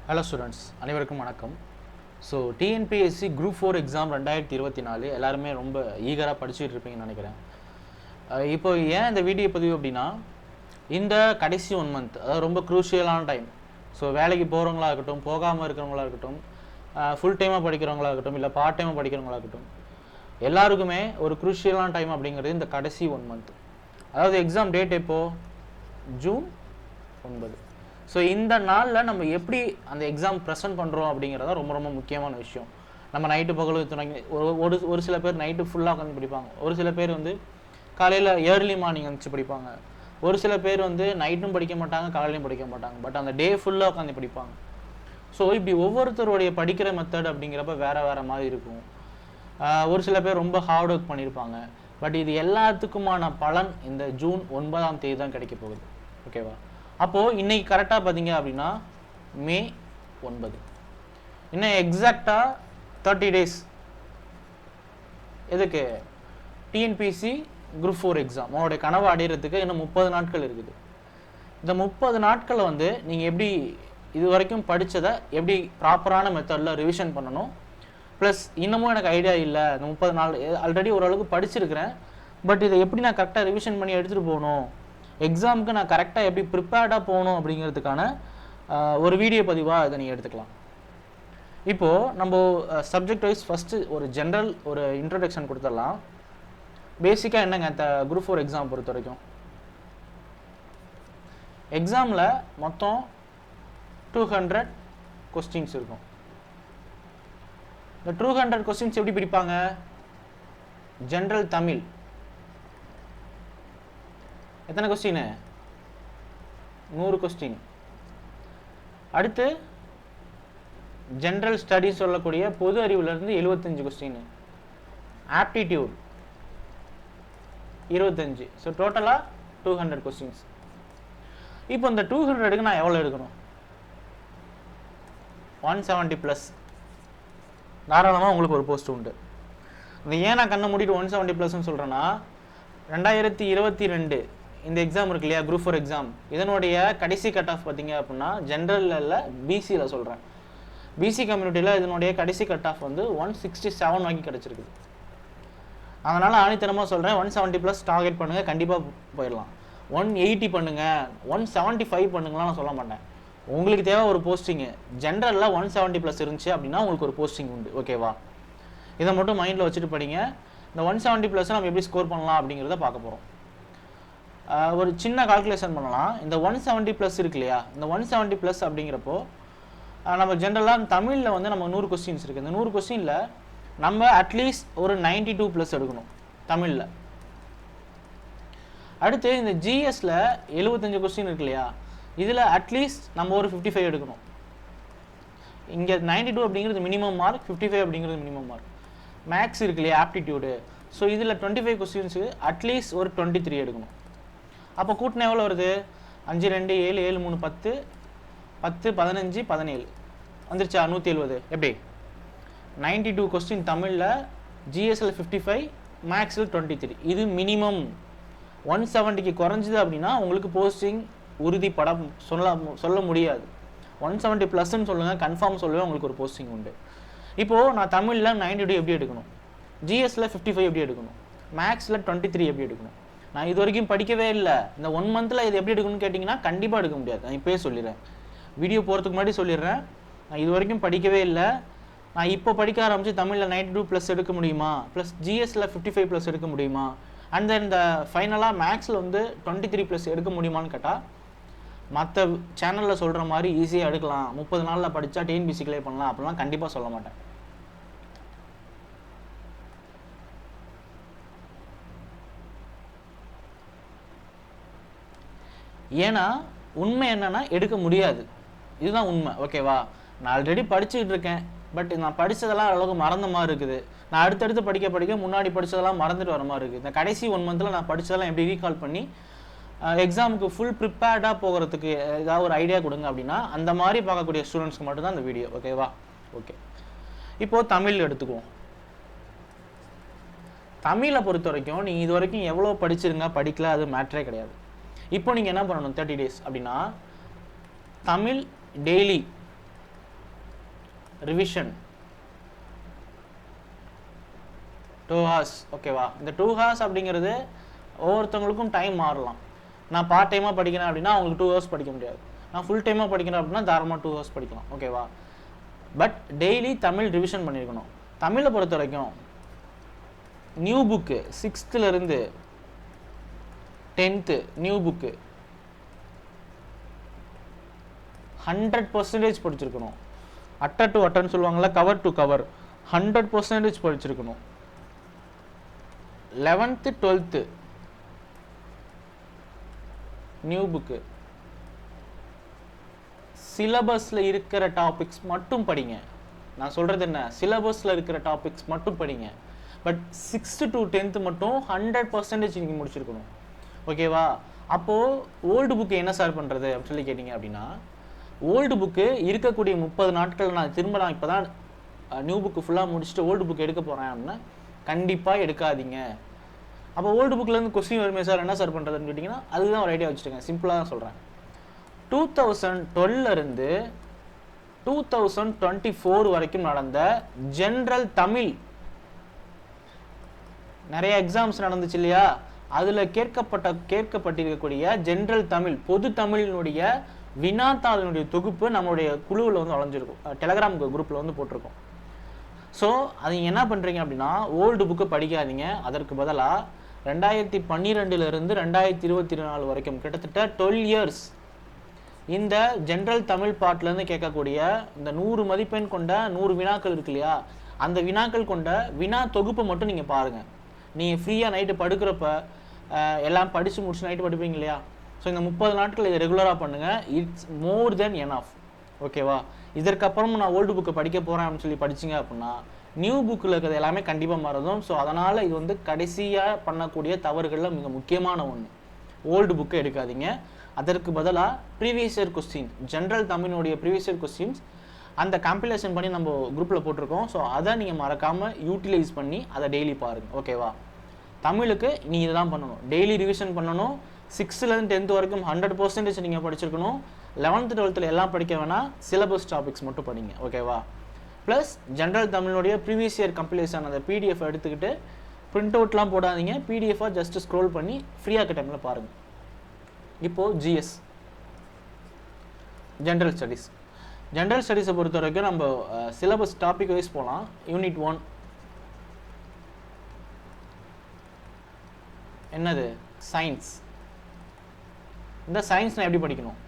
Hello students, அனைவருக்கும் வணக்கம். So TNPSC group 4 exam 2024 எல்லாருமே ரொம்ப ஈகராக படிச்சுட்டு இருப்பீங்கன்னு நினைக்கிறேன். இப்போ ஏன் இந்த வீடியோ பதிவு அப்படின்னா, இந்த கடைசி 1 மந்த் அதாவது ரொம்ப க்ரூஷியலான டைம். ஸோ வேலைக்கு போகிறவங்களா இருக்கட்டும், போகாமல் இருக்கிறவங்களா இருக்கட்டும், ஃபுல் டைமாக படிக்கிறவங்களா இருக்கட்டும், இல்லை பார்ட் டைமாக படிக்கிறவங்களா இருக்கட்டும், எல்லாருக்குமே ஒரு க்ரூஷியலான டைம் அப்படிங்கிறது இந்த கடைசி 1 மந்த். அதாவது எக்ஸாம் டேட் எப்போது? ஜூன் 9. ஸோ இந்த நாளில் நம்ம எப்படி அந்த எக்ஸாம் ப்ரெசென்ட் பண்ணுறோம் அப்படிங்கிறத ரொம்ப ரொம்ப முக்கியமான விஷயம். நம்ம நைட்டு பகலும் துணங்கி ஒரு சில பேர் நைட்டு ஃபுல்லாக உட்காந்து படிப்பாங்க. ஒரு சில பேர் வந்து காலையில் ஏர்லி மார்னிங் வந்துச்சு படிப்பாங்க. ஒரு சில பேர் வந்து நைட்டும் படிக்க மாட்டாங்க, காலையிலையும் படிக்க மாட்டாங்க. பட் அந்த டே ஃபுல்லாக உட்காந்து படிப்பாங்க. ஸோ இப்படி ஒவ்வொருத்தருடைய படிக்கிற மெத்தட் அப்படிங்கிறப்ப வேறு மாதிரி இருக்கும். ஒரு சில பேர் ரொம்ப ஹார்ட் ஒர்க் பண்ணியிருப்பாங்க. பட் இது எல்லாத்துக்குமான பலன் இந்த ஜூன் 9ஆம் தேதி தான் கிடைக்க போகுது. ஓகேவா? அப்போது இன்றைக்கி கரெக்டாக பார்த்தீங்க அப்படின்னா மே 9. இன்னும் எக்ஸாக்டாக 30 days. எதுக்கு? டிஎன்பிஎஸ்சி குரூப் 4 எக்ஸாம் உங்களுடைய கனவு அடைகிறதுக்கு இன்னும் 30 நாட்கள் இருக்குது. இந்த 30 நாட்களை வந்து நீங்கள் எப்படி இது வரைக்கும் படித்ததை எப்படி ப்ராப்பரான மெத்தடில் ரிவிஷன் பண்ணணும். ப்ளஸ் இன்னமும் எனக்கு ஐடியா இல்லை, இந்த 30 நாள் ஆல்ரெடி ஓரளவுக்கு படிச்சிருக்கிறேன், பட் இதை எப்படி நான் கரெக்டாக ரிவிஷன் பண்ணி எடுத்துகிட்டு போகணும், எக்ஸாமுக்கு நான் கரெக்டாக எப்படி ப்ரிப்பேர்டாக போகணும் அப்படிங்கிறதுக்கான ஒரு வீடியோ பதிவாக இதை நீங்கள் எடுத்துக்கலாம். இப்போது நம்ம சப்ஜெக்ட் வைஸ் ஃபஸ்ட்டு ஒரு ஜென்ரல் ஒரு இன்ட்ரடக்ஷன் கொடுத்துடலாம். பேசிக்காக என்னங்க இந்த குரூப் 4 எக்ஸாம் பொறுத்த வரைக்கும், எக்ஸாமில் மொத்தம் 200 கொஸ்டின்ஸ் இருக்கும். இந்த 200 கொஸ்டின்ஸ் எப்படி பிடிப்பாங்க? ஜென்ரல் தமிழ் எத்தனை கொஸ்டின்? 100 கொஸ்டின். அடுத்து ஜென்ரல் ஸ்டடீஸ் சொல்லக்கூடிய பொது அறிவுலேருந்து 75 கொஸ்டின், ஆப்டிடியூட் 25. ஸோ டோட்டலாக 200 கொஸ்டின்ஸ். இப்போ இந்த 200க்கு நான் எவ்வளோ எடுக்கணும்? 170+. தாராளமாக உங்களுக்கு ஒரு போஸ்ட் உண்டு. இந்த ஏன் நான் கண்ணை மூடிட்டு 170+ன்னு சொல்கிறேன்னா, 2022 இந்த எக்ஸாம் இருக்கு இல்லையா, குரூப் 4 எக்ஸாம், இதனுடைய கடைசி கட் ஆஃப் பார்த்தீங்க அப்படின்னா ஜென்ரலில் இல்லை, பிசியில் சொல்கிறேன். பிசி கம்யூனிட்டியில் இதனுடைய கடைசி கட் ஆஃப் வந்து 167 வாங்கி கிடச்சிருக்குது. அதனால் ஆணித்தனமாக சொல்கிறேன், 170+ டார்கெட் பண்ணுங்கள், கண்டிப்பாக போயிடலாம். 180 பண்ணுங்கள், 175 பண்ணுங்களாம் நான் சொல்ல மாட்டேன். உங்களுக்கு தேவை ஒரு போஸ்டிங்கு. ஜென்ரலில் 170+ இருந்துச்சு அப்படின்னா உங்களுக்கு ஒரு போஸ்டிங் உண்டு. ஓகேவா? இதை மட்டும் மைண்டில் வச்சுட்டு படிங்க. இந்த 170+ நம்ம எப்படி ஸ்கோர் பண்ணலாம் அப்படிங்கிறத பார்க்க போகிறோம். ஒரு சின்ன கால்குலேஷன் பண்ணலாம். இந்த 170+ இருக்கு இல்லையா, இந்த 170+ அப்படிங்கிறப்போ நம்ம ஜென்ரலாக தமிழில் வந்து நம்ம 100 கொஸ்டின்ஸ் இருக்குது. இந்த 100 கொஸ்டினில் நம்ம அட்லீஸ்ட் ஒரு 92+ எடுக்கணும் தமிழில். அடுத்து இந்த ஜிஎஸ்ல 75 கொஸ்டின் இருக்கு இல்லையா, இதில் அட்லீஸ்ட் நம்ம ஒரு 55 எடுக்கணும். இங்கே 92 அப்படிங்கிறது மினிமம் மார்க், 55 அப்படிங்கிறது மினிமம் மார்க். மேக்ஸ் இருக்கு இல்லையா, ஆப்டிடியூடு, ஸோ இதில் 25 கொஸ்டின்ஸுக்கு அட்லீஸ்ட் ஒரு 23 எடுக்கணும். அப்போ கூட்டினா எவ்வளோ வருது? 5 2 7 7 3 10 10 15 17 வந்துருச்சா? 170. எப்படி? 92 கொஸ்டின் தமிழில், ஜிஎஸ்ல 55, மேக்ஸில் 23. இது மினிமம். 170க்கு குறைஞ்சிது அப்படின்னா உங்களுக்கு போஸ்டிங் உறுதிப்பட சொல்ல முடியாது. 170+ன்னு சொல்லுங்கள், கன்ஃபார்ம் சொல்லுவேன், உங்களுக்கு ஒரு போஸ்டிங் உண்டு. இப்போது நான் தமிழில் 92 எப்படி எடுக்கணும், ஜிஎஸ்ல 55 எப்படி எடுக்கணும், மேக்ஸில் 23 எப்படி எடுக்கணும்? நான் இது வரைக்கும் படிக்கவே இல்லை. இந்த 1 மந்தில் இது எப்படி எடுக்கணும்னு கேட்டிங்கன்னா கண்டிப்பாக எடுக்க முடியாது. நான் இப்போயே சொல்லிடுறேன், வீடியோ போகிறதுக்கு முன்னாடி சொல்லிடுறேன், நான் இது வரைக்கும் படிக்கவே இல்லை. நான் இப்போ படிக்க ஆரம்பித்து தமிழில் 92+ எடுக்க முடியுமா, ப்ளஸ் ஜிஎஸ்ல 55+ எடுக்க முடியுமா, அண்ட் தென் இந்த ஃபைனலாக மேக்ஸில் வந்து 23+ எடுக்க முடியுமான்னு கேட்டால், மற்ற சேனலில் சொல்கிற மாதிரி ஈஸியாக எடுக்கலாம், 30 நாளில் படித்தா டிஎன்பிஎஸ்சி கிளியர் பண்ணலாம் அப்படிலாம் கண்டிப்பாக சொல்ல மாட்டேன். ஏன்னா உண்மை என்னன்னா எடுக்க முடியாது, இதுதான் உண்மை. ஓகேவா? நான் ஆல்ரெடி படிச்சுக்கிட்டு இருக்கேன், பட் நான் படித்ததெல்லாம் அளவுக்கு மறந்த மாதிரி இருக்குது. நான் அடுத்தடுத்து படிக்க முன்னாடி படித்ததெல்லாம் மறந்துட்டு வர மாதிரி இருக்குது. இந்த கடைசி 1 மந்தில் நான் படித்ததெல்லாம் எப்படி ரீகால் பண்ணி எக்ஸாமுக்கு ஃபுல் ப்ரிப்பேர்டாக போகிறதுக்கு ஏதாவது ஒரு ஐடியா கொடுங்க அப்படின்னா அந்த மாதிரி பார்க்கக்கூடிய ஸ்டூடெண்ட்ஸ்க்கு மட்டும்தான் இந்த வீடியோ. ஓகேவா? ஓகே. இப்போது தமிழ் எடுத்துக்குவோம். தமிழை பொறுத்த வரைக்கும் நீங்கள் இது வரைக்கும் எவ்வளோ படிச்சிருங்க படிக்கல அது மேட்டரே கிடையாது. இப்போ நீங்கள் என்ன பண்ணணும் 30 days அப்படின்னா, தமிழ் டெய்லி ரிவிஷன் 2 hours. ஓகேவா? இந்த 2 hours அப்படிங்கிறது ஒவ்வொருத்தவங்களுக்கும் டைம் மாறலாம். நான் பார்ட் டைமாக படிக்கிறேன் அப்படின்னா அவங்களுக்கு 2 hours படிக்க முடியாது. நான் ஃபுல் டைமாக படிக்கிறேன் அப்படின்னா தாராளமாக 2 hours படிக்கலாம். ஓகேவா? பட் டெய்லி தமிழ் ரிவிஷன் பண்ணியிருக்கணும். தமிழை பொறுத்த வரைக்கும் new book 6th to 10th new book 100% படிச்சிருக்கணும். அட்டை டு அட்டைன்னு சொல்லுவாங்கள்ல, கவர் டு கவர் 100% படிச்சிருக்கணும். 11th 12th நியூ புக்கு சிலபஸில் இருக்கிற டாபிக்ஸ் மட்டும் படிங்க. நான் சொல்கிறது என்ன, சிலபஸில் இருக்கிற டாபிக்ஸ் மட்டும் படிங்க. பட் 6th to 10th மட்டும் 100% நீங்கள் முடிச்சிருக்கணும். ஓகேவா? அப்போது ஓல்டு புக்கு என்ன சார் பண்ணுறது அப்படின்னு சொல்லி கேட்டிங்க அப்படின்னா, ஓல்டு புக்கு இருக்கக்கூடிய 30 நாட்கள் நான் இப்போ தான் நியூ புக்கு ஃபுல்லாக முடிச்சுட்டு ஓல்டு புக்கு எடுக்க போகிறேன் அப்படின்னா கண்டிப்பாக எடுக்காதீங்க. அப்போ ஓல்டு புக்கிலேருந்து கொஸ்டின் வருமே சார், என்ன சார் பண்ணுறதுன்னு கேட்டிங்கன்னா அதுதான் ஒரு ஐடியா வச்சுருங்க. சிம்பிளாக தான் சொல்கிறேன். 2012 2024 வரைக்கும் நடந்த ஜென்ரல் தமிழ் நிறைய எக்ஸாம்ஸ் நடந்துச்சு இல்லையா, அதில் கேட்கப்பட்டிருக்கக்கூடிய ஜென்ரல் தமிழ் பொது தமிழினுடைய வினாத்தாளினுடைய தொகுப்பு நம்மளுடைய குழுவில் வந்து வளைஞ்சிருக்கும். டெலகிராம் குரூப்பில் வந்து போட்டிருக்கோம். ஸோ அது என்ன பண்ணுறீங்க அப்படின்னா, ஓல்டு புக்கு படிக்காதீங்க. அதற்கு பதிலாக 2012 2024 வரைக்கும் கிட்டத்தட்ட 12 years இந்த ஜென்ரல் தமிழ் பாட்டிலேருந்து கேட்கக்கூடிய இந்த 100 மதிப்பெண் கொண்ட 100 வினாக்கள் இருக்கு இல்லையா, அந்த வினாக்கள் கொண்ட வினா தொகுப்பை மட்டும் நீங்கள் பாருங்கள். நீங்கள் ஃப்ரீயாக நைட்டு படுக்கிறப்ப எல்லாம் படித்து முடிச்சு நைட்டு படிப்பீங்க இல்லையா, ஸோ இந்த 30 நாட்கள் இதை ரெகுலராக பண்ணுங்கள். It's more than enough. ஓகேவா? இதற்கப்புறம் நான் ஓல்டு புக்கை படிக்க போகிறேன் அப்படின்னு சொல்லி படிச்சிங்க அப்படின்னா நியூ புக்கில் இருக்கிறது எல்லாமே கண்டிப்பாக மறந்தும். ஸோ அதனால் இது வந்து கடைசியாக பண்ணக்கூடிய தவறுகளில் மிக முக்கியமான ஒன்று. ஓல்டு புக்கை எடுக்காதீங்க. அதற்கு பதிலாக ப்ரீவியஸ் இயர் கொஸ்டின், ஜென்ரல் தமிழினுடைய ப்ரீவியஸ் இயர் கொஸ்டின்ஸ் அந்த கம்பைலேஷன் பண்ணி நம்ம குரூப்பில் போட்டிருக்கோம். ஸோ அதை நீங்கள் மறக்காமல் யூட்டிலைஸ் பண்ணி அதை டெய்லி பாருங்கள். ஓகேவா? தமிழுக்கு நீங்கள் இதை தான் பண்ணணும். டெய்லி ரிவிஷன் பண்ணணும். 6th to 10th வரைக்கும் 100% நீங்கள் படிச்சிருக்கணும். 11th 12th எல்லாம் படிக்க வேணாம், சிலபஸ் டாபிக்ஸ் மட்டும் படிங்க. ஓகேவா? ப்ளஸ் ஜென்ரல் தமிழுடைய ப்ரீவியஸ் இயர் கம்பைலேஷன் அந்த PDF எடுத்துக்கிட்டு பிரிண்ட் அவுட்லாம் போடாதீங்க, PDF-ஆக ஜஸ்ட் ஸ்க்ரோல் பண்ணி ஃப்ரீயாக இருக்க டைமில் பாருங்கள். இப்போது GS ஜென்ரல் ஸ்டடீஸ். ஜென்ரல் ஸ்டடீஸை பொறுத்த வரைக்கும் நம்ம சிலபஸ் டாபிக் வைஸ் போகலாம். யூனிட் 1 என்னது? சயின்ஸ். இந்த சயின்ஸ் நான் எப்படி படிக்கணும்,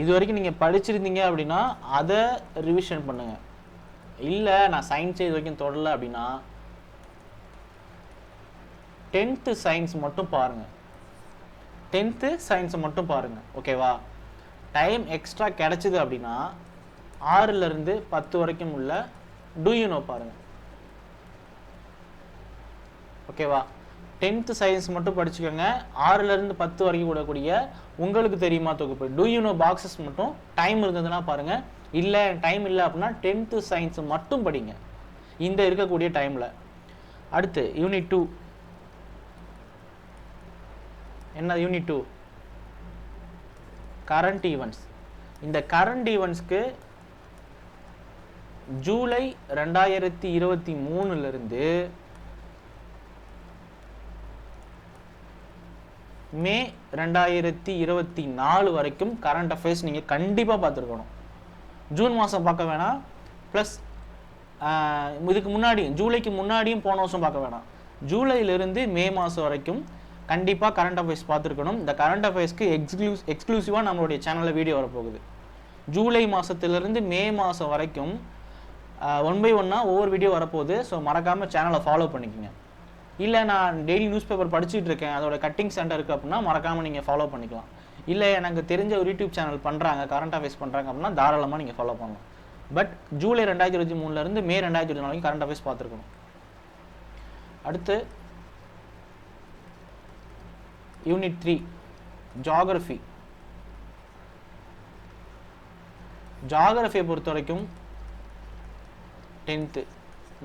இது வரைக்கும் நீங்கள் படிச்சிருந்தீங்க அப்படின்னா அதை ரிவிஷன் பண்ணுங்கள். இல்லை நான் சயின்ஸே இது வரைக்கும் தொடரல அப்படின்னா 10th சயின்ஸ் மட்டும் பாருங்கள். 10th சயின்ஸை மட்டும் பாருங்கள். ஓகேவா? டைம் எக்ஸ்ட்ரா கிடச்சிது அப்படின்னா 6 to 10 வரைக்கும் உள்ள டூ யூ நோ பாருங்கள். ஓகேவா? 10th சயின்ஸ் மட்டும் படிச்சுக்கோங்க. 6 to 10 வரைக்கும் கூடக்கூடிய உங்களுக்கு தெரியுமா தொகுப்பு டூ யூ நோ பாக்ஸஸ் மட்டும் டைம் இருந்ததுன்னா பாருங்கள். இல்லை டைம் இல்லை அப்படின்னா 10th சயின்ஸ் மட்டும் படிங்க இந்த இருக்கக்கூடிய டைமில். அடுத்து யூனிட் 2 என்ன? Unit 2 current events. இந்த கரண்ட் ஈவெண்ட்ஸ்க்கு ஜூலை 2023 மே 2024 வரைக்கும் கரண்ட் அஃபேர்ஸ் நீங்கள் கண்டிப்பாக பார்த்துருக்கணும். ஜூன் மாதம் பார்க்க வேணாம். ப்ளஸ் இதுக்கு முன்னாடி ஜூலைக்கு முன்னாடியும் போன வருஷம் பார்க்க வேணாம். ஜூலையிலிருந்து மே மாதம் வரைக்கும் கண்டிப்பாக கரண்ட் அஃபேர்ஸ் பார்த்துருக்கணும். இந்த கரண்ட் அஃபேர்ஸ்க்கு எக்ஸ்க்ளூசிவாக நம்மளுடைய சேனலில் வீடியோ வரப்போகுது. ஜூலை மாதத்துலேருந்து மே மாதம் வரைக்கும் 1 by 1 ஒவ்வொரு வீடியோ வரப்போகுது. ஸோ மறக்காமல் சேனலை ஃபாலோ பண்ணிக்கோங்க. இல்லை நான் டெய்லி நியூஸ் பேப்பர் படிச்சுட்டு இருக்கேன், அதோட கட்டிங் சென்டர் இருக்குது அப்படின்னா மறக்காமல் நீங்கள் ஃபாலோ பண்ணிக்கலாம். இல்லை எனக்கு தெரிஞ்ச ஒரு யூடியூப் சேனல் பண்ணுறாங்க, கரண்ட் அஃபேர்ஸ் பண்ணுறாங்க அப்படின்னா தாராளமாக நீங்கள் ஃபாலோ பண்ணலாம். பட் ஜூலை 2023 மே 2024 வரைக்கும் கரண்ட் அஃபேர்ஸ் பார்த்துருக்கணும். அடுத்து யூனிட் 3 ஜியாகிரஃபி. ஜியாகிரஃபியை பொறுத்த வரைக்கும் 10th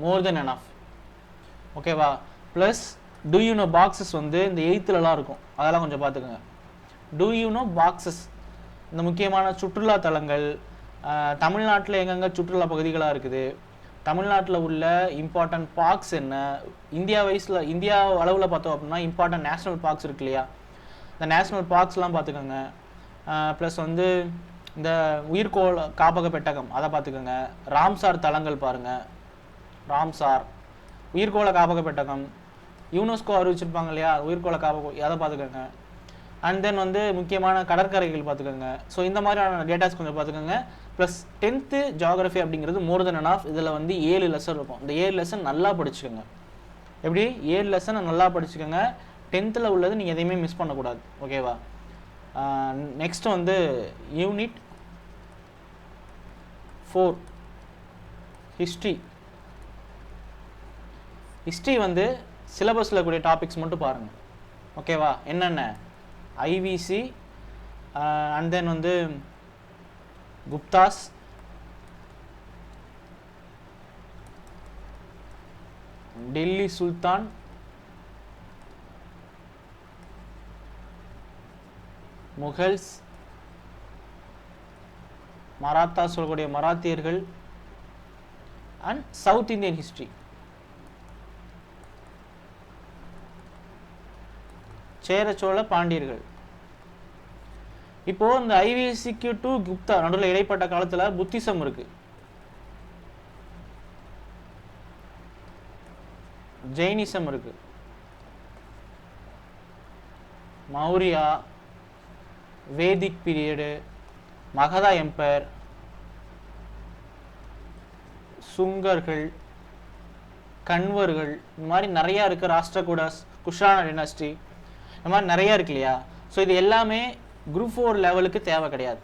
மோர் தென் எனஃப். ஓகேவா? Plus two you know boxes வந்து இந்த 8thலலாம் இருக்கும், அதெல்லாம் கொஞ்சம் பார்த்துக்கோங்க. டூ யூ நோ பாக்ஸஸ் இந்த முக்கியமான சுற்றுலா தலங்கள், தமிழ்நாட்டில் எங்கெங்கே சுற்றுலா பகுதிகளாக இருக்குது, தமிழ்நாட்டில் உள்ள இம்பார்ட்டன்ட் பார்க்ஸ் என்ன, இந்தியா அளவில் பார்த்தோம் அப்படின்னா இம்பார்ட்டன்ட் நேஷ்னல் பார்க்ஸ் இருக்கு இல்லையா, இந்த நேஷ்னல் பார்க்ஸ்லாம் பார்த்துக்கோங்க. ப்ளஸ் வந்து இந்த உயிர்கோள காப்பக பெட்டகம் அதை பார்த்துக்கோங்க. ராம்சார் தலங்கள் பாருங்கள், ராம்சார் உயிர்கோள காப்பக பெட்டகம், யுனெஸ்கோ அறிவிச்சிருப்பாங்க இல்லையா உயிர்கோள காப்பகம், அதை பார்த்துக்கோங்க. அண்ட் தென் வந்து முக்கியமான கடற்கரைகள் பார்த்துக்கோங்க. ஸோ இந்த மாதிரியான டேட்டாஸ் கொஞ்சம் பார்த்துக்கோங்க. ப்ளஸ் 10th ஜியாகிரஃபி அப்படிங்கிறது மோர் தென் எனாஃப். இதில் வந்து 7 லெசன் இருக்கும். இந்த 7 லெசன் நல்லா படிச்சுக்கோங்க. எப்படி 7 லெசனை நல்லா படிச்சுக்கோங்க. 10th உள்ளது நீங்கள் எதையுமே மிஸ் பண்ணக்கூடாது. ஓகேவா? நெக்ஸ்ட் வந்து யூனிட் 4 ஹிஸ்ட்ரி. ஹிஸ்ட்ரி வந்து சிலபஸில் கூடிய டாபிக்ஸ் மட்டும் பாருங்கள். ஓகேவா? என்னென்ன ஐவிசி, அண்ட் தென் வந்து குப்தாஸ், டெல்லி சுல்தான், முகல்ஸ், மராத்தா சொல்லக்கூடிய மராத்தியர்கள், and south Indian history. Chera Chola பாண்டியர்கள். இப்போ இந்த ஐவிசிக்கு டு குப்தா நடுவில் இடைப்பட்ட காலத்துல புத்திசம் இருக்கு, ஜெயினிசம் இருக்கு, மௌரியா, வேதிக் பீரியடு, மகதா எம்பையர், சுங்கர்கள், கன்வர்கள், இந்த மாதிரி நிறைய இருக்கு. ராஷ்டிரகூடாஸ், குஷான டைனாஸ்டி, இந்த மாதிரி நிறைய இருக்கு இல்லையா. ஸோ இது எல்லாமே குரூப் 4 லெவலுக்கு தேவை கிடையாது.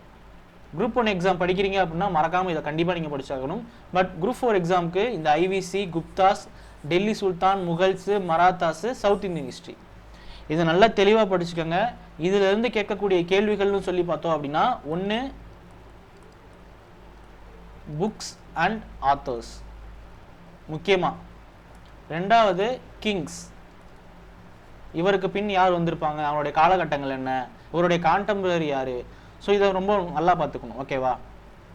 குரூப் 1 எக்ஸாம் படிக்கிறீங்க அப்படின்னா மறக்காமல் இதை கண்டிப்பாக நீங்கள் படிச்சாகணும். பட் குரூப் 4 எக்ஸாமுக்கு இந்த ஐவிசி, குப்தாஸ், டெல்லி சுல்தான், முகல்ஸு, மராத்தாஸு, சவுத் இந்தியன் ஹிஸ்ட்ரி இதை நல்லா தெளிவாக படிச்சுக்கோங்க. இதிலிருந்து கேட்கக்கூடிய கேள்விகள்னு சொல்லி பார்த்தோம் அப்படின்னா, ஒன்று புக்ஸ் அண்ட் ஆத்தர்ஸ் முக்கியமாக, ரெண்டாவது கிங்ஸ், இவருக்கு பின் யார் வந்திருப்பாங்க, அவருடைய காலகட்டங்கள் என்ன, இவருடைய கான்டெம்பரரி யார். ஸோ இதை ரொம்ப நல்லா பார்த்துக்கணும். ஓகேவா?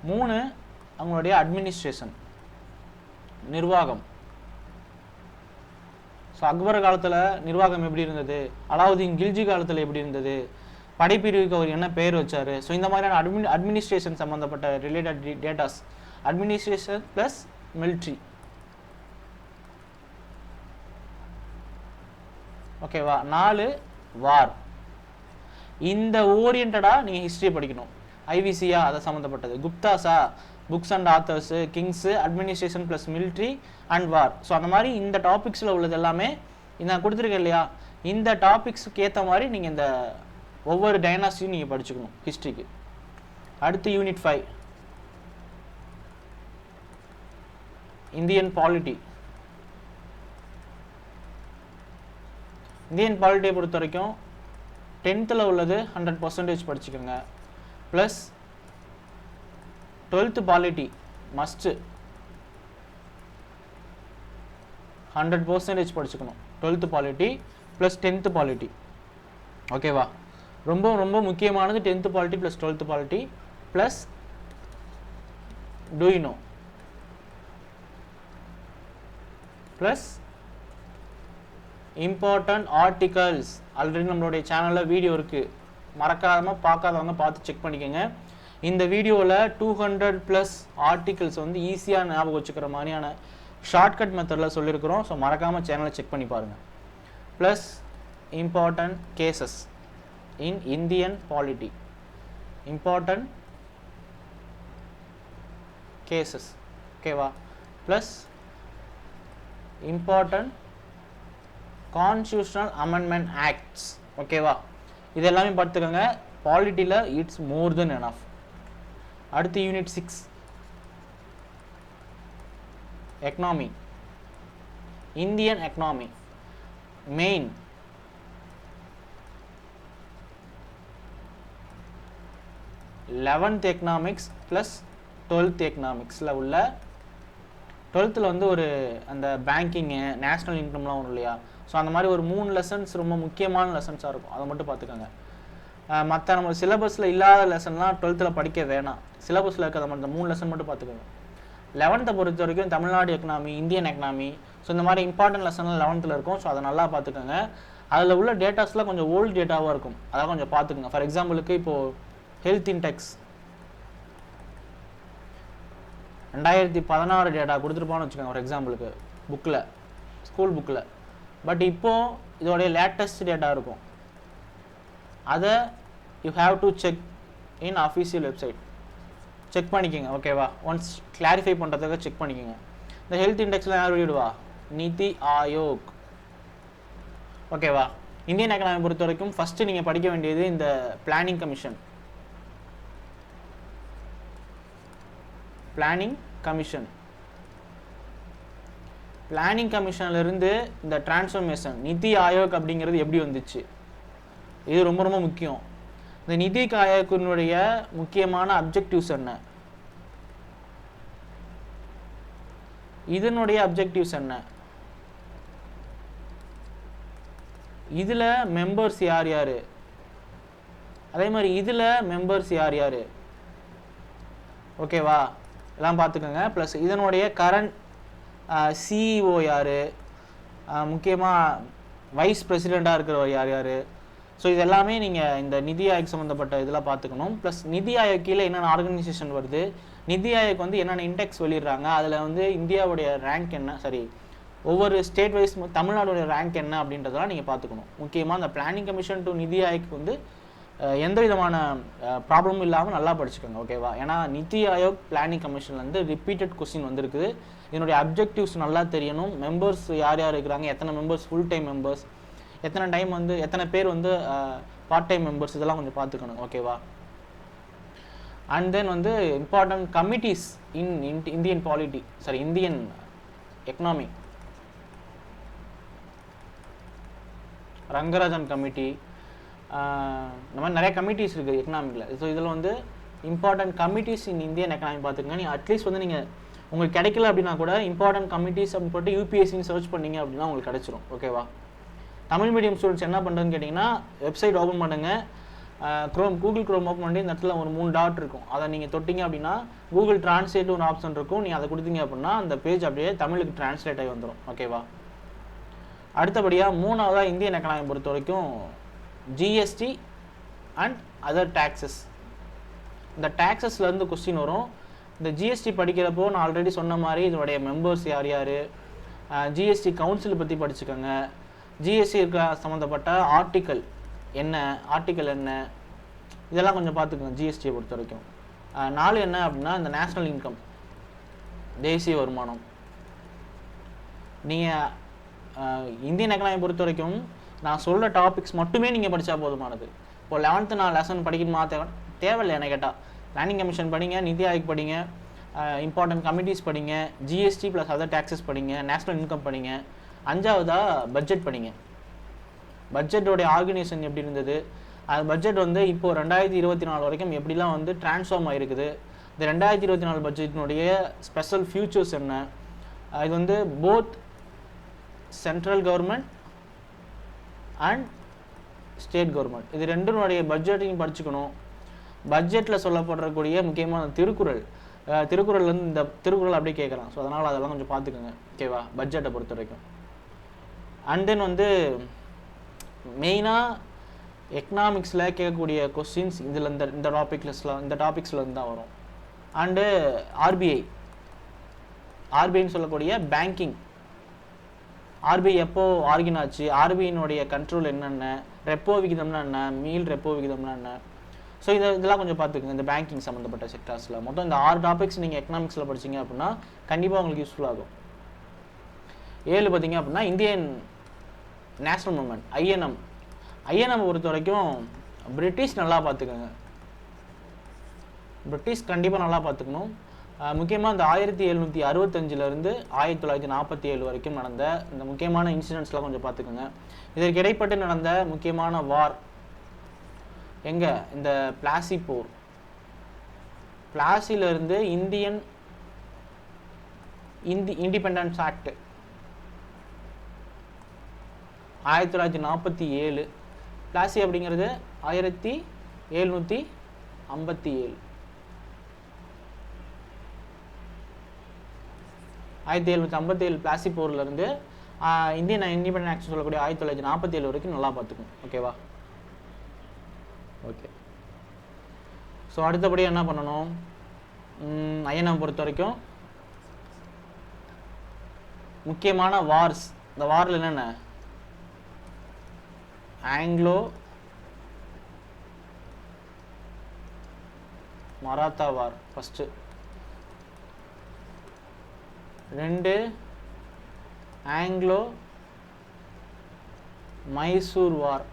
3 அவங்களுடைய அட்மினிஸ்ட்ரேஷன், நிர்வாகம். ஸோ அக்பர் காலத்தில் நிர்வாகம் எப்படி இருந்தது, அலாவுதீன் கில்ஜி காலத்தில் எப்படி இருந்தது, படைப்பிரிவுக்கு அவர் என்ன பெயர் வச்சார். ஸோ இந்த மாதிரியான அட்மினிஸ்ட்ரேஷன் சம்மந்தப்பட்ட related datas, administration plus military. ஓகேவா? 4 வார். இந்த ஓரியன்டா நீங்கள் ஹிஸ்ட்ரி படிக்கணும். ஐவிசியா அதை சம்மந்தப்பட்டது, குப்தாஸா books and authors, kings, administration plus military and war. So அந்த மாதிரி இந்த டாபிக்ஸில் உள்ளது எல்லாமே நான் கொடுத்துருக்கேன் இல்லையா, இந்த டாபிக்ஸுக்கு ஏற்ற மாதிரி நீங்கள் இந்த ஒவ்வொரு டைனாஸ்டியும் நீங்கள் படிச்சுக்கணும் ஹிஸ்ட்ரிக்கு. அடுத்து யூனிட் 5 இந்தியன் பாலிட்டி. இந்தியன் பாலிட்டியை பொறுத்த வரைக்கும் 10th உள்ளது 100% படிச்சுக்கோங்க. ப்ளஸ் 12th பாலிட்டி மஸ்ட்டு 100% படிச்சுக்கணும். 12th polity plus 10th polity. ஓகேவா? ரொம்ப ரொம்ப முக்கியமானது 10th polity plus 12th polity. Plus two you know, plus important articles. Already நம்மளுடைய சேனலில் வீடியோ இருக்குது, மறக்காமல் பார்க்காதவங்க பார்த்து செக் பண்ணிக்கோங்க. இந்த வீடியோவில் 200+ ஆர்டிகல்ஸ் வந்து ஈஸியாக ஞாபகம் வச்சுக்கிற மாதிரியான ஷார்ட்கட் மெத்தடில் சொல்லியிருக்கிறோம். ஸோ மறக்காமல் சேனலை செக் பண்ணி பாருங்கள். Plus important cases in Indian polity, important cases. ஓகேவா? Plus important constitutional amendment acts. ஓகேவா? இது எல்லாமே பார்த்துக்கோங்க. பாலிட்டியில் இட்ஸ் மோர் தென் எனஃப். அடுத்து unit 6 economy, Indian economy. Main 11th economics plus 12th எக்கனாமிக்ஸில் உள்ள 12th வந்து ஒரு அந்த பேங்கிங்கு, நேஷ்னல் இன்கம்லாம் வரும் இல்லையா. ஸோ அந்த மாதிரி ஒரு 3 லெசன்ஸ் ரொம்ப முக்கியமான லெசன்ஸாக இருக்கும், அதை மட்டும் பார்த்துக்கோங்க. மற்ற நம்ம சிலபஸில் இல்லாத லெசன்லாம் 12th படிக்க வேணாம். சிலபஸில் இருக்கிறத மட்டும் 3 லெசன் மட்டும் பார்த்துக்கோங்க. 11th பொறுத்த வரைக்கும் Tamil Nadu economy, Indian economy, so இந்த மாதிரி இம்பார்ட்டன்ட் லெசன்லாம் 11th இருக்கும். ஸோ அதை நல்லா பார்த்துக்கோங்க. அதில் உள்ள டேட்டாஸ்லாம் கொஞ்சம் ஓல்டு டேட்டாவாக இருக்கும், அதான் கொஞ்சம் பார்த்துக்கோங்க. ஃபார் எக்ஸாம்பிளுக்கு இப்போது ஹெல்த் இன்டெக்ஸ் 2016 டேட்டா கொடுத்துருப்பான்னு வச்சுக்கோங்க ஃபார் எக்ஸாம்பிளுக்கு புக்கில், ஸ்கூல் புக்கில். பட் இப்போது இதோடைய லேட்டஸ்ட் டேட்டா இருக்கும். அதை you have to check in official website. Check பண்ணிக்கோங்க, ஓகேவா? ஒன்ஸ் கிளாரிஃபை பண்ணுறதுக்காக செக் பண்ணிக்கோங்க. இந்த ஹெல்த் இண்டெக்ஸில் யார் வெளியிடுவா? நிதி ஆயோக், ஓகேவா? இந்தியன் எக்கனாமி பொறுத்த வரைக்கும் ஃபஸ்ட்டு நீங்கள் படிக்க வேண்டியது இந்த பிளானிங் கமிஷன். பிளானிங் கமிஷன்லேருந்து இந்த டிரான்ஸ்ஃபர்மேஷன் நிதி ஆயோக் அப்படிங்கிறது எப்படி வந்துச்சு, இது ரொம்ப ரொம்ப முக்கியம். இந்த நிதி ஆயோக்கினுடைய முக்கியமான அப்ஜெக்டிவ்ஸ் என்ன, இதனுடைய அப்ஜெக்டிவ்ஸ் என்ன, இதில் மெம்பர்ஸ் யார் யார், அதே மாதிரி இதில் மெம்பர்ஸ் யார் யார், ஓகேவா? எல்லாம் பார்த்துக்கோங்க. ப்ளஸ் இதனுடைய கரண்ட் சிஇஓ யார், முக்கியமாக வைஸ் பிரசிடெண்ட்டாக இருக்கிறவர் யார் யார். ஸோ இது எல்லாமே நீங்கள் இந்த நிதி ஆயோக் சம்மந்தப்பட்ட இதெல்லாம் பார்த்துக்கணும். ப்ளஸ் நிதி ஆயோக் கீழே என்னென்ன ஆர்கனைசேஷன் வருது, நிதி ஆயோக் வந்து என்னென்ன இண்டெக்ஸ் வெளியிடுறாங்க, அதில் வந்து இந்தியாவுடைய ரேங்க் என்ன, சரி ஒவ்வொரு ஸ்டேட் வைஸ் தமிழ்நாடுடைய ரேங்க் என்ன அப்படின்றதெல்லாம் நீங்கள் பார்த்துக்கணும். முக்கியமாக இந்த பிளானிங் கமிஷன் டு நிதி ஆயோக் வந்து எந்த விதமான ப்ராப்ளமும் இல்லாமல் நல்லா படிச்சுக்கோங்க, ஓகேவா? ஏன்னா நிதி ஆயோக் பிளானிங் கமிஷன்லேருந்து ரிப்பீட்டட் கொஸ்டின் வந்திருக்குது. இதனுடைய அப்ஜெக்டிவ்ஸ் நல்லா தெரியணும். மெம்பர்ஸ் யார் யார் இருக்கிறாங்க, எத்தனை மெம்பர்ஸ் ஃபுல் டைம் மெம்பர்ஸ், எத்தனை பேர் வந்து பார்ட் டைம் மெம்பர்ஸ், இதெல்லாம் கொஞ்சம் பார்த்துக்கணும், ஓகேவா? அண்ட் தென் வந்து important committees in Indian economy, Rangarajan committee, இந்த மாதிரி நிறைய கமிட்டிஸ் இருக்குது எக்கனாமிக்கில். ஸோ இதில் வந்து important committees in Indian economy பார்த்துக்கங்க. நீங்கள் அட்லீஸ்ட் வந்து நீங்கள் உங்களுக்கு கிடைக்கல அப்படின்னா கூட இம்பார்ட்டன்ட் கமிட்டிஸ் அப்படின்னு போட்டு யூபிஎஸ்சின்னு சர்ச் பண்ணிங்க அப்படின்னா உங்களுக்கு கிடச்சிரும், ஓகேவா? தமிழ் மீடியம் ஸ்டூடெண்ட்ஸ் என்ன பண்ணுறதுன்னு கேட்டிங்கன்னா, வெப்சைட் ஓப்பன் பண்ணுங்கள், கூகுள் க்ரோம் ஓப்பன் பண்ணி இந்த இடத்துல ஒரு 3 டாட் இருக்கும், அதை நீங்கள் தொட்டிங்க அப்படின்னா கூகுள் டிரான்ஸ்லேட் ஒரு ஆப்ஷன் இருக்கும். நீங்கள் அதை கொடுத்தீங்க அப்படின்னா அந்த பேஜ் அப்படியே தமிழுக்கு டிரான்ஸ்லேட் ஆகி வந்துடும், ஓகேவா? அடுத்தபடியாக 3வதாக இந்தியன் எக்கனாமி பொறுத்த வரைக்கும் ஜிஎஸ்டி அண்ட் அதர் டேக்ஸஸ். இந்த டேக்ஸஸ்லேருந்து கொஸ்டின் வரும். இந்த ஜிஎஸ்டி படிக்கிறப்போ நான் ஆல்ரெடி சொன்ன மாதிரி இதனுடைய மெம்பர்ஸ் யார் யார், ஜிஎஸ்டி கவுன்சில் பற்றி படிச்சுக்கோங்க. ஜிஎஸ்டி இருக்க சம்மந்தப்பட்ட ஆர்டிக்கல் என்ன, இதெல்லாம் கொஞ்சம் பார்த்துக்கோங்க ஜிஎஸ்டியை பொறுத்த வரைக்கும். 4 என்ன அப்படின்னா இந்த நேஷ்னல் இன்கம், தேசிய வருமானம். நீங்கள் இந்தியன் எக்கனாமி பொறுத்த வரைக்கும் நான் சொல்கிற டாபிக்ஸ் மட்டுமே நீங்கள் படித்தா போதுமானது. இப்போ 11th நான் லெசன் படிக்கணுமா தேவையில்லை என்ன கேட்டால். பிளானிங் கமிஷன் படிங்க, நிதி ஆயோக் படிங்க, இம்பார்ட்டன்ட் கமிட்டிஸ் படிங்க, ஜிஎஸ்டி ப்ளஸ் அதர் டேக்ஸஸ் படிங்க, நேஷ்னல் இன்கம் படிங்க. 5வதாக பட்ஜெட் படிங்க. பட்ஜெட்டோடைய ஆர்கனைசேஷன் எப்படி இருந்தது, அது பட்ஜெட் வந்து இப்போது 2024 வரைக்கும் எப்படிலாம் வந்து டிரான்ஸ்ஃபார்ம் ஆகிருக்குது, இந்த 2024 பட்ஜெட்டினுடைய ஸ்பெஷல் ஃபியூச்சர்ஸ் என்ன, இது வந்து both central government and state government இது ரெண்டுனுடைய பட்ஜெட்டையும் படிச்சுக்கணும். பட்ஜெட்டில் சொல்லப்படக்கூடிய முக்கியமான திருக்குறள்லேருந்து இந்த திருக்குறள் அப்படியே கேட்குறான். ஸோ அதனால் அதெல்லாம் கொஞ்சம் பார்த்துக்கோங்க, ஓகேவா? பட்ஜெட்டை பொறுத்த வரைக்கும். அண்ட் தென் வந்து மெயினாக எக்கனாமிக்ஸில் கேட்கக்கூடிய கொஸ்டின்ஸ் இதில் இந்த டாபிக்ஸ்லேருந்து தான் வரும். அண்டு ஆர்பிஐன்னு சொல்லக்கூடிய பேங்கிங், ஆர்பிஐ எப்போ ஆர்கின் ஆச்சு, ஆர்பிஐனுடைய கண்ட்ரோல் என்னென்ன, ரெப்போ விகிதம்னா என்ன, மீள் ரெப்போ விகிதம்னா என்ன. ஸோ இதெல்லாம் கொஞ்சம் பார்த்துக்குங்க இந்த பேங்கிங் சம்மந்தப்பட்ட செக்டார்ஸில். மொத்தம் இந்த 6 டாபிக்ஸ் நீங்கள் எக்கனாமிக்ஸில் படிச்சிங்க அப்படின்னா கண்டிப்பாக உங்களுக்கு யூஸ்ஃபுல் ஆகும். 7 பார்த்தீங்க அப்படின்னா இந்தியன் நேஷ்னல் மூவ்மெண்ட், ஐஎன்எம் பொறுத்த வரைக்கும் பிரிட்டிஷ் நல்லா பார்த்துக்கோங்க. பிரிட்டிஷ் கண்டிப்பாக நல்லா பார்த்துக்கணும். முக்கியமாக இந்த 1765 1947 வரைக்கும் நடந்த இந்த முக்கியமான இன்சிடென்ட்ஸ்லாம் கொஞ்சம் பார்த்துக்கோங்க. இதற்கு இடைப்பட்டு நடந்த முக்கியமான வார் எங்கே, இந்த பிளாசி போர். பிளாசிலிருந்து இண்டிபெண்டன்ஸ் ஆக்ட் 1947. பிளாசி அப்படிங்கிறது 1947 1757 1757 பிளாசி போர்லேருந்து இந்தியன் இண்டிபெண்டன்ட் ஆக்ட் சொல்லக்கூடிய 1947 வரைக்கும் நல்லா பார்த்துக்கணும். ஓகேவா? ஓகே. ஸோ அடுத்தபடி என்ன பண்ணணும்? ஐஎன்எம் பொறுத்த வரைக்கும் முக்கியமான வார்ஸ், இந்த வாரில் என்னென்ன? ஆங்கிலோ மராத்தா வார் ஃபஸ்ட்டு, 2 ஆங்கிலோ மைசூர் வார்,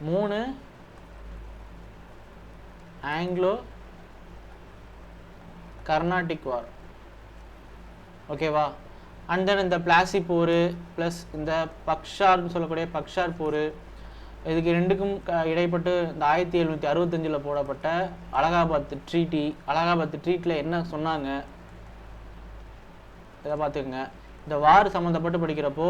3 ஆங்கிலோ கர்நாடிக் வார். ஓகேவா? அண்ட் தென் இந்த பிளாசி போர் ப்ளஸ் இந்த பக்ஷார்னு சொல்லக்கூடிய பக்ஷார் போர், இதுக்கு ரெண்டுக்கும் இடைப்பட்டு இந்த 1765 போடப்பட்ட அலகாபாத் ட்ரீட்டி. அலகாபாத் ட்ரீட்டில் என்ன சொன்னாங்க இதை பார்த்துக்கோங்க. இந்த வார் சம்மந்தப்பட்டு படிக்கிறப்போ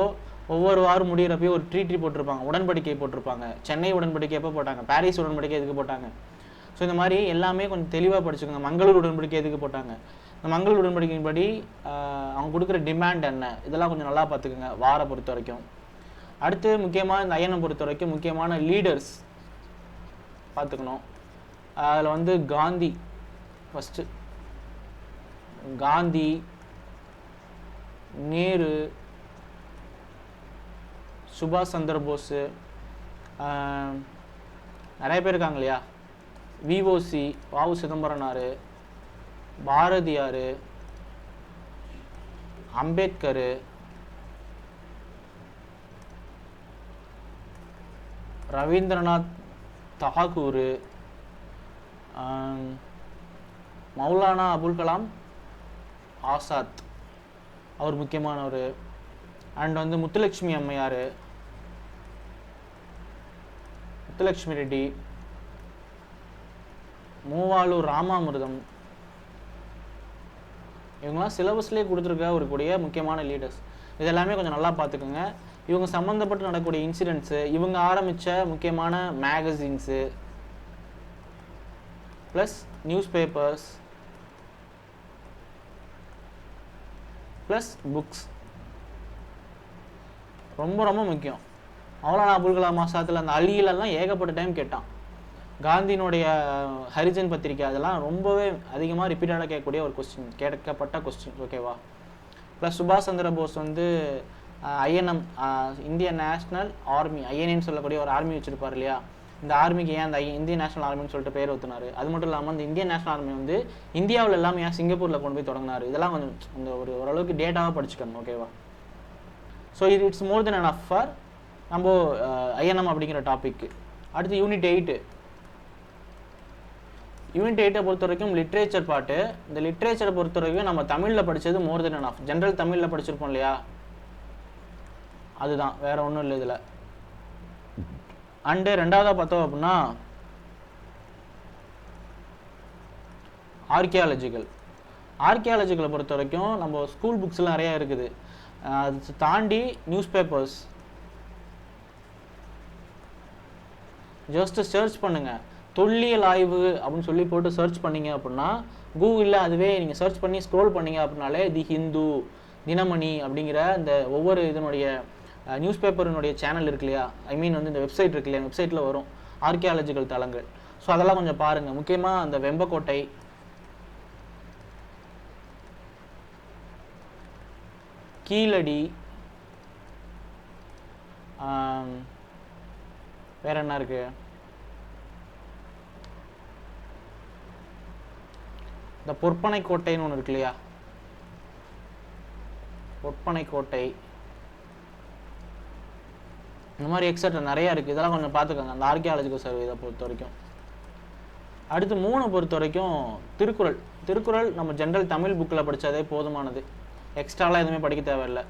ஒவ்வொரு வாரம் முடிகிறப்பையும் ஒரு ட்ரீட்டி போட்டிருப்பாங்க, உடன்படிக்கை போட்டிருப்பாங்க. சென்னை உடன்படிக்கை எப்போ போட்டாங்க? பாரிஸ் உடன்படிக்கை எதுக்கு போட்டாங்க? ஸோ இந்த மாதிரி எல்லாமே கொஞ்சம் தெளிவாக படிச்சுக்கோங்க. மங்களூர் உடன்படிக்கை எதுக்கு போட்டாங்க? இந்த மங்களூர் உடன்படிக்கையின் படி அவங்க கொடுக்குற டிமாண்ட் என்ன, இதெல்லாம் கொஞ்சம் நல்லா பார்த்துக்குங்க வாரை பொறுத்த வரைக்கும். அடுத்து முக்கியமாக இந்த ஐஎன்எம் பொறுத்த வரைக்கும் முக்கியமான லீடர்ஸ் பார்த்துக்கணும். அதில் வந்து காந்தி ஃபஸ்ட்டு, காந்தி, நேரு, சுபாஷ் சந்திர போஸ், நிறைய பேர் இருக்காங்க இல்லையா? விஓசி, வாவு சிதம்பரனார், பாரதியார், அம்பேத்கர், ரவீந்திரநாத் தாகூர், மௌலானா அபுல் கலாம் ஆசாத், அவர் முக்கியமானவர். அண்ட் வந்து முத்துலட்சுமி அம்மையார், முத்துலட்சுமி ரெட்டி, மூவாலூர் ராமாமிர்தம், இவங்கெல்லாம் சிலபஸ்லேயே கொடுத்துருக்க ஒரு கூடிய முக்கியமான லீடர்ஸ். இதெல்லாமே கொஞ்சம் நல்லா பார்த்துக்கோங்க. இவங்க சம்மந்தப்பட்டு நடக்கக்கூடிய இன்சிடென்ட்ஸு, இவங்க ஆரம்பித்த முக்கியமான magazines plus news papers plus books ரொம்ப ரொம்ப முக்கியம். மௌலானா அபுல் கலாம் ஆசாத்தில் அந்த அலியிலெல்லாம் ஏகப்பட்ட டைம் கேட்டான். காந்தியினுடைய ஹரிஜன் பத்திரிக்கை அதெல்லாம் ரொம்பவே அதிகமாக ரிப்பீட்டடாக கேட்கக்கூடிய ஒரு கொஸ்டின், கேட்கப்பட்ட கொஸ்டின். ஓகேவா? ப்ளஸ் சுபாஷ் சந்திர போஸ் வந்து ஐஎன்எம், இந்தியன் நேஷ்னல் ஆர்மி, ஐஎன்ஏன்னு சொல்லக்கூடிய ஒரு ஆர்மி வச்சுருப்பார் இல்லையா? இந்த ஆர்மிக்கு ஏன் அந்த இந்தியன் நேஷனல் ஆர்மின்னு சொல்லிட்டு பேர் ஊற்றினார்? அது மட்டும் இல்லாமல் இந்த இந்தியன் நேஷனல் ஆர்மி வந்து இந்தியாவில் எல்லாமே ஏன் சிங்கப்பூரில் கொண்டு போய் தொடங்கினார்? இதெல்லாம் கொஞ்சம் இந்த ஓரளவுக்கு டேட்டாவாக படிச்சுக்கணும். ஓகேவா? So it's more than enough for நம்ம ஐஎன்எம் அப்படிங்கிற டாபிக். அடுத்து யூனிட் 8. யூனிட் 8 பொறுத்த வரைக்கும் லிட்ரேச்சர் பாட்டு. இந்த லிட்ரேச்சரை பொறுத்த வரைக்கும் நம்ம தமிழில் படித்தது மோர் தென் எனஃப். ஜென்ரல் தமிழில் படிச்சிருப்போம் இல்லையா? அதுதான், வேற ஒன்றும் இல்லை இதில். அண்டு ரெண்டாவதாக பார்த்தோம் அப்படின்னா ஆர்கியாலஜிக்கலை பொறுத்த வரைக்கும் நம்ம ஸ்கூல் புக்ஸ்லாம் நிறையா இருக்குது. அது தாண்டி நியூஸ் பேப்பர்ஸ் ஜஸ்ட் சர்ச் பண்ணுங்கள். தொல்லியல் ஆய்வு அப்படின்னு சொல்லி போட்டு சர்ச் பண்ணிங்க அப்படின்னா கூகுளில் அதுவே நீங்கள் சர்ச் பண்ணி ஸ்க்ரோல் பண்ணிங்க அப்படின்னாலே தி ஹிந்து, தினமணி அப்படிங்கிற இந்த ஒவ்வொரு இதனுடைய நியூஸ் பேப்பரினுடைய சேனல் இருக்கு இல்லையா, ஐ மீன் வந்து இந்த வெப்சைட் இருக்கு இல்லையா, வெப்சைட்டில் வரும் ஆர்கியாலஜிக்கல் தளங்கள். ஸோ அதெல்லாம் கொஞ்சம் பாருங்கள். முக்கியமாக அந்த வெம்பக்கோட்டை, கீழடி, வேற என்ன இருக்கு, இந்த பொற்பனை கோட்டைன்னு ஒன்று இருக்கு இல்லையா, பொற்பனை கோட்டை, இந்த மாதிரி எக்ஸட்ரா நிறையா இருக்குது. இதெல்லாம் கொஞ்சம் பார்த்துக்கோங்க அந்த ஆர்கியாலஜிக்கல் சர்வே இதை பொறுத்த வரைக்கும். அடுத்து 3 பொறுத்த வரைக்கும் திருக்குறள் நம்ம ஜென்ரல் தமிழ் புக்கில் படித்தாதே போதுமானது, எக்ஸ்ட்ராலாம் எதுவுமே படிக்க தேவையில்லை.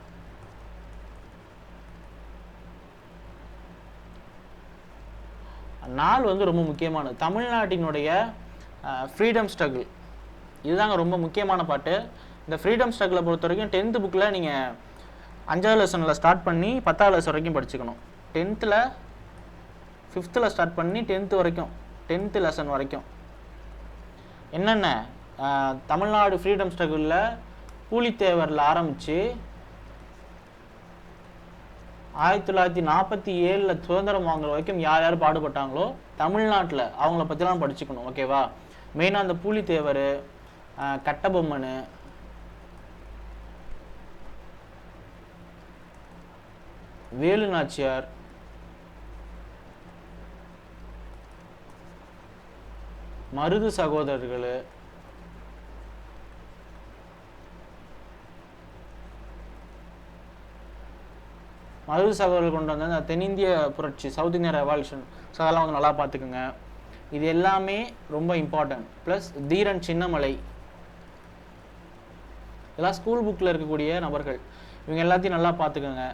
நாள் வந்து ரொம்ப முக்கியமானது. தமிழ்நாட்டினுடைய ஃப்ரீடம் ஸ்ட்ரகிள் இதுதாங்க ரொம்ப முக்கியமான பாட்டு. இந்த ஃப்ரீடம் ஸ்ட்ரகிளை பொறுத்த வரைக்கும் 10th புக்கில் நீங்கள் 5வது லெசனில் ஸ்டார்ட் பண்ணி 10வது லெசன் வரைக்கும் படிச்சுக்கணும். 10th 5th ஸ்டார்ட் பண்ணி 10th வரைக்கும் 10th லெசன் வரைக்கும் என்னென்ன தமிழ்நாடு ஃப்ரீடம் ஸ்ட்ரகிளில் பூலித்தேவரில் ஆரம்பித்து 1947 சுதந்திரம் வாங்குற வரைக்கும் யார் யார் பாடுபட்டாங்களோ தமிழ்நாட்டில் அவங்கள பற்றிலாம் படிச்சுக்கணும். ஓகேவா? மெயினாக அந்த பூலித்தேவர், கட்டபொம்மன், வேலு நாச்சியார், மருது சகோதரர்கள், கொண்டு வந்த அந்த தென்னிந்திய புரட்சி, சவுத் இந்தியன் ரெவல்யூஷன், ஸோ அதெல்லாம் வந்து நல்லா பார்த்துக்குங்க. இது எல்லாமே ரொம்ப இம்பார்ட்டன்ட். ப்ளஸ் தீரன் சின்னமலை, இதெல்லாம் ஸ்கூல் புக்கில் இருக்கக்கூடிய நபர்கள். இவங்க எல்லாத்தையும் நல்லா பார்த்துக்கோங்க.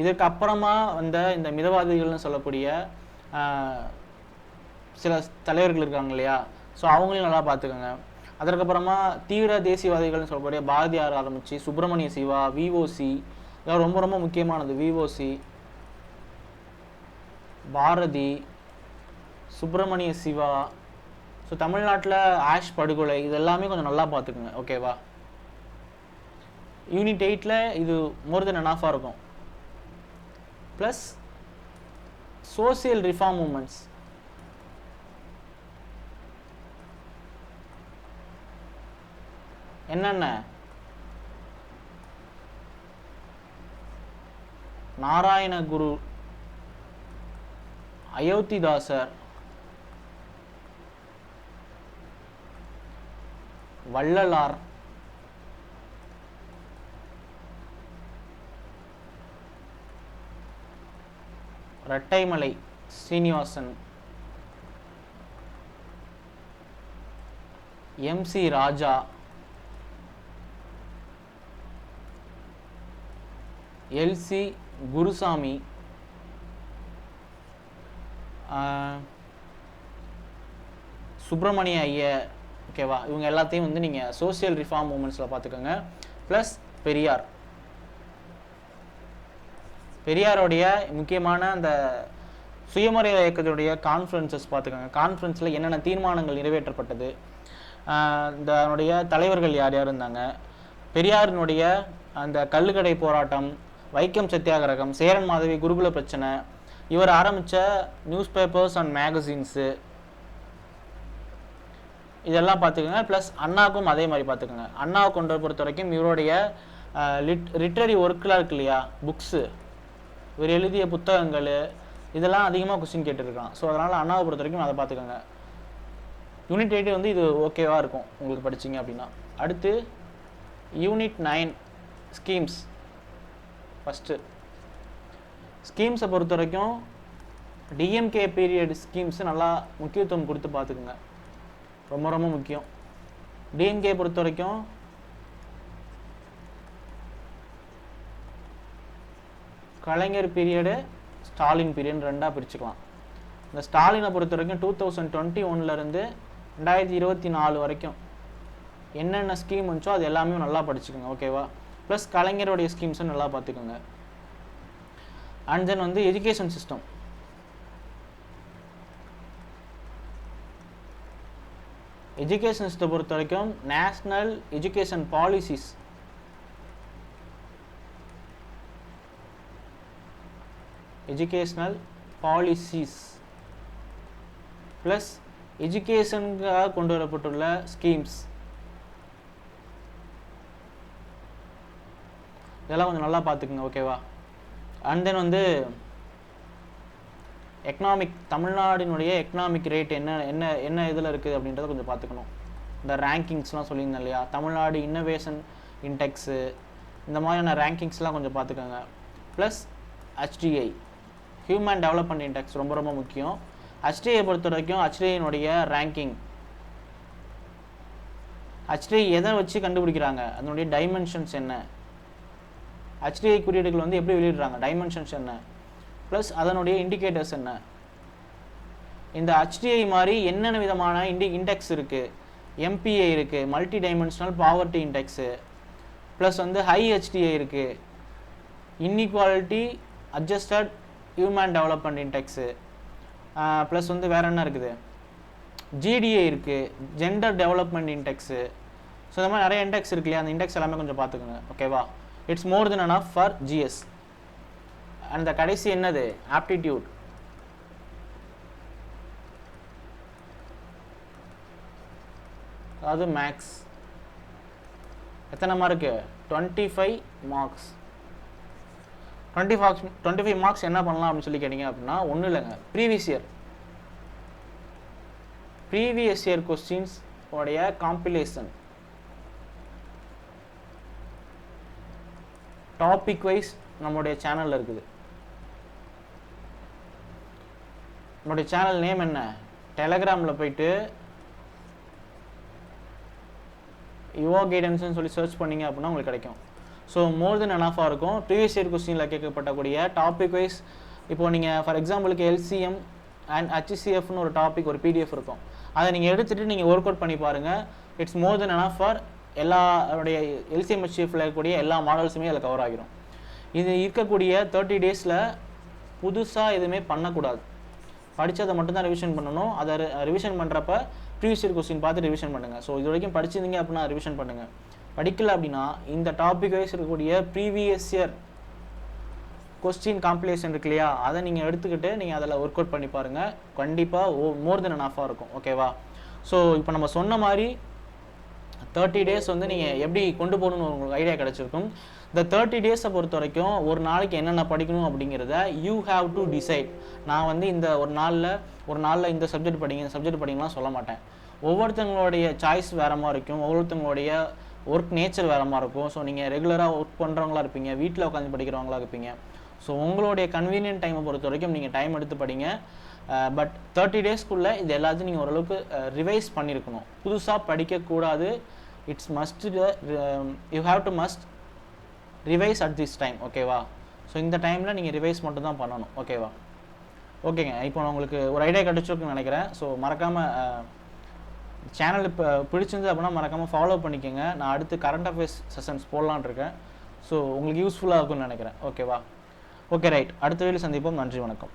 இதற்கு அப்புறமா வந்த இந்த மிதவாதிகள்னு சொல்லக்கூடிய சில தலைவர்கள் இருக்காங்க இல்லையா, ஸோ அவங்களையும் நல்லா பார்த்துக்கோங்க. அதற்கப்புறமா தீவிர தேசியவாதிகள்னு சொல்லக்கூடிய பாரதியார் ஆரம்பித்து சுப்பிரமணிய சிவா, விஓசி, இதெல்லாம் ரொம்ப ரொம்ப முக்கியமானது. விஓசி, பாரதி, சுப்பிரமணிய சிவா, ஸோ தமிழ்நாட்டில் ஆஷ் படுகொலை, இது எல்லாமே கொஞ்சம் நல்லா பார்த்துக்குங்க. ஓகேவா? யூனிட் 8ல் இது மோர் தென் எனாஃபாக இருக்கும். ப்ளஸ் சோசியல் ரிஃபார்ம் மூமெண்ட்ஸ், என்னென்ன நாராயணகுரு, அயோத்திதாசர், வள்ளலார், இரட்டைமலை சீனிவாசன், எம்சி ராஜா, எல்சி குருசாமி, சுப்பிரமணிய ஐயர். ஓகேவா? இவங்க எல்லாத்தையும் வந்து நீங்கள் சோசியல் ரிஃபார்ம் மூமெண்ட்ஸில் பார்த்துக்கோங்க. ப்ளஸ் பெரியாரோடைய முக்கியமான அந்த சுயமரியாதை இயக்கத்துடைய கான்ஃபரன்சஸ் பார்த்துக்கோங்க. கான்ஃபரன்ஸில் என்னென்ன தீர்மானங்கள் நிறைவேற்றப்பட்டது, இதனுடைய தலைவர்கள் யார் யார் இருந்தாங்க, பெரியாரினுடைய அந்த கள்ளுக்கடை போராட்டம், வைக்கம் சத்தியாகிரகம், சேரன் மாதவி குருகுல பிரச்சனை, இவர் ஆரம்பித்த நியூஸ் பேப்பர்ஸ் அண்ட் மேகசின்ஸு, இதெல்லாம் பார்த்துக்கோங்க. ப்ளஸ் அண்ணாவுக்கும் அதே மாதிரி பார்த்துக்கோங்க. அண்ணாவை கொண்டு பொறுத்த வரைக்கும் இவருடைய லிட்ரரி ஒர்க்கெலாம் இருக்கு இல்லையா, புக்ஸு, இவர் எழுதிய புத்தகங்கள், இதெல்லாம் அதிகமாக கொஸ்டின் கேட்டுருக்கான். ஸோ அதனால் அண்ணாவை பொறுத்த வரைக்கும் அதை பார்த்துக்கோங்க. யூனிட் 8 வந்து இது ஓகேவாக இருக்கும் உங்களுக்கு படிச்சிங்க அப்படின்னா. அடுத்து யூனிட் 9 ஸ்கீம்ஸ். ஃபஸ்ட்டு ஸ்கீம்ஸை பொறுத்த வரைக்கும் டிஎம்கே பீரியட் ஸ்கீம்ஸு நல்லா முக்கியத்துவம் கொடுத்து பார்த்துக்குங்க. ரொம்ப ரொம்ப முக்கியம். டிஎம்கே பொறுத்த வரைக்கும் கலைஞர் பீரியடு, ஸ்டாலின் பீரியட் ரெண்டாக பிரிச்சுக்கலாம். இந்த ஸ்டாலினை பொறுத்த வரைக்கும் 2021 2024 வரைக்கும் என்னென்ன ஸ்கீம் இருந்துச்சோ அது எல்லாமே நல்லா படிச்சுக்கோங்க. ஓகேவா? ப்ளஸ் கலைஞருடைய ஸ்கீம்ஸும் நல்லா பார்த்துக்கோங்க. அண்ட் தென் வந்து எஜுகேஷன் சிஸ்டம். எஜுகேஷன் சிஸ்டத்தை பொறுத்த வரைக்கும் national education policies, educational policies plus எஜுகேஷனுக்காக கொண்டு வரப்பட்டுள்ள ஸ்கீம்ஸ், இதெல்லாம் கொஞ்சம் நல்லா பார்த்துக்குங்க. ஓகேவா? அண்ட் தென் வந்து எக்கனாமிக், தமிழ்நாடினுடைய எக்கனாமிக் ரேட் என்ன என்ன என்ன இதில் இருக்குது அப்படின்றத கொஞ்சம் பார்த்துக்கணும். இந்த ரேங்கிங்ஸ்லாம் சொல்லியிருந்தேன் இல்லையா, தமிழ்நாடு இன்னோவேஷன் இன்டெக்ஸு, இந்த மாதிரியான ரேங்கிங்ஸ்லாம் கொஞ்சம் பார்த்துக்கோங்க. Plus HDI, human development index ரொம்ப ரொம்ப முக்கியம். HDI பொறுத்த வரைக்கும் HDIனுடைய ரேங்கிங், HDI எதை வச்சு கண்டுபிடிக்கிறாங்க, அதனுடைய டைமென்ஷன்ஸ் என்ன, HDI குறியீடுகள் வந்து எப்படி வெளியிடுறாங்க, டைமென்ஷன்ஸ் என்ன, ப்ளஸ் அதனுடைய இண்டிகேட்டர்ஸ் என்ன, இந்த HDI மாதிரி என்னென்ன விதமான இண்டெக்ஸ் இருக்குது, MPI இருக்குது, multi dimensional poverty index, plus வந்து ஹை HDI இருக்குது, inequality adjusted human development index, plus வந்து வேறு என்ன இருக்குது, ஜிடிஏ இருக்குது, ஜெண்டர் டெவலப்மெண்ட் இண்டெக்ஸு. ஸோ இந்த மாதிரி நிறைய இண்டெக்ஸ் இருக்கு இல்லையா, அந்த இண்டெக்ஸ் எல்லாமே கொஞ்சம் பார்த்துக்குங்க. ஓகேவா? It's more than enough for GS. அந்த கடைசி என்னது, ஆப்டிடியூட். அதாவது மேக்ஸ் எத்தனை மார்க்கு, 25 மார்க்ஸ். 25 மார்க்ஸ் என்ன பண்ணலாம் அப்படின்னு சொல்லி கேட்டிங்க அப்படின்னா ஒன்றும் இல்லைங்க, ப்ரீவியஸ் இயர் கொஸ்டின்ஸ் உடைய காம்பிலேஷன், டாபிக் வைஸ் நம்மளுடைய சேனலில் இருக்குது. நம்மளுடைய சேனல் நேம் என்ன, டெலகிராமில் போயிட்டு யுவா கைடன்ஸ்னு சொல்லி சர்ச் பண்ணிங்க அப்படின்னா உங்களுக்கு கிடைக்கும். ஸோ மோர் தென் எனஃபாக இருக்கும். ப்ரீவியஸ் இயர் கொஸ்டினில் கேட்கப்பட்டக்கூடிய டாபிக் வைஸ், இப்போது நீங்கள் ஃபார் எக்ஸாம்பிளுக்கு எல்சிஎம் அண்ட் ஹச்சிசிஎஃப்னு ஒரு டாபிக், ஒரு பிடிஎஃப் இருக்கும். அதை நீங்கள் எடுத்துகிட்டு நீங்கள் ஒர்க் அவுட் பண்ணி பாருங்கள். It's more than enough for எல்லாருடைய எல்சிஎம் ஹச்சிஎஃப்ல இருக்கக்கூடிய எல்லா மாடல்ஸுமே அதில் கவர் ஆகிரும். இது இருக்கக்கூடிய 30 டேஸில் புதுசாக எதுவுமே பண்ணக்கூடாது. படித்ததை மட்டும்தான் ரிவிஷன் பண்ணணும். அதை ரிவிஷன் பண்ணுறப்ப ப்ரீவியஸ் இயர் கொஸ்டின் பார்த்து ரிவிஷன் பண்ணுங்கள். ஸோ இது வரைக்கும் படிச்சிருந்தீங்க அப்படின்னா ரிவிஷன் பண்ணுங்கள். படிக்கல அப்படின்னா இந்த டாபிக் வைஸ் இருக்கக்கூடிய ப்ரீவியஸ் இயர் கொஸ்டின் காம்பிலேஷன் இருக்கு இல்லையா, அதை நீங்கள் எடுத்துக்கிட்டு நீங்கள் அதில் ஒர்க் அவுட் பண்ணி பாருங்கள். கண்டிப்பாக மோர் தென் எனஃபாக இருக்கும். ஓகேவா? ஸோ இப்போ நம்ம சொன்ன மாதிரி 30 டேஸ் வந்து நீங்கள் எப்படி கொண்டு போகணும்னு உங்களுக்கு ஐடியா கிடச்சிருக்கும். இந்த 30 டேஸை பொறுத்த வரைக்கும் ஒரு நாளைக்கு என்னென்ன படிக்கணும் அப்படிங்கிறத யூ ஹாவ் டு டிசைட். நான் வந்து இந்த ஒரு நாளில் இந்த சப்ஜெக்ட் படிங்க, இந்த சப்ஜெக்ட் படிங்கலாம் சொல்ல மாட்டேன். ஒவ்வொருத்தவங்களுடைய சாய்ஸ் வேறு மாதிரி இருக்கும், ஒவ்வொருத்தவங்களுடைய ஒர்க் நேச்சர் வேறு மாதிரி இருக்கும். ஸோ நீங்கள் ரெகுலராக ஒர்க் பண்ணுறவங்களா இருப்பீங்க, வீட்டில் உட்காந்து படிக்கிறவங்களா இருப்பீங்க. ஸோ உங்களுடைய கன்வீனியன்ட் டைமை பொறுத்த வரைக்கும் நீங்கள் டைம் எடுத்து படிங்க. பட் 30 டேஸ்க்குள்ளே இது எல்லாத்தையும் நீங்கள் ஓரளவுக்கு ரிவைஸ் பண்ணியிருக்கணும். புதுசாக படிக்கக்கூடாது. It's must, you have to must revise at this time. ஓகேவா? ஸோ இந்த டைமில் நீங்கள் ரிவைஸ் மட்டும் தான் பண்ணணும். ஓகேவா? ஓகேங்க, இப்போ நான் உங்களுக்கு ஒரு ஐடியா கிடச்சிருக்குன்னு நினைக்கிறேன். ஸோ மறக்காமல் சேனல் இப்போ பிடிச்சிருந்து அப்படின்னா மறக்காமல் ஃபாலோ பண்ணிக்கோங்க. நான் அடுத்து கரண்ட் அஃபேர்ஸ் செஷன்ஸ் போடலான் இருக்கேன். ஸோ உங்களுக்கு யூஸ்ஃபுல்லாக இருக்கும்னு நினைக்கிறேன். ஓகேவா? Okay, right. அடுத்த வேலை சந்திப்போம். நன்றி, வணக்கம்.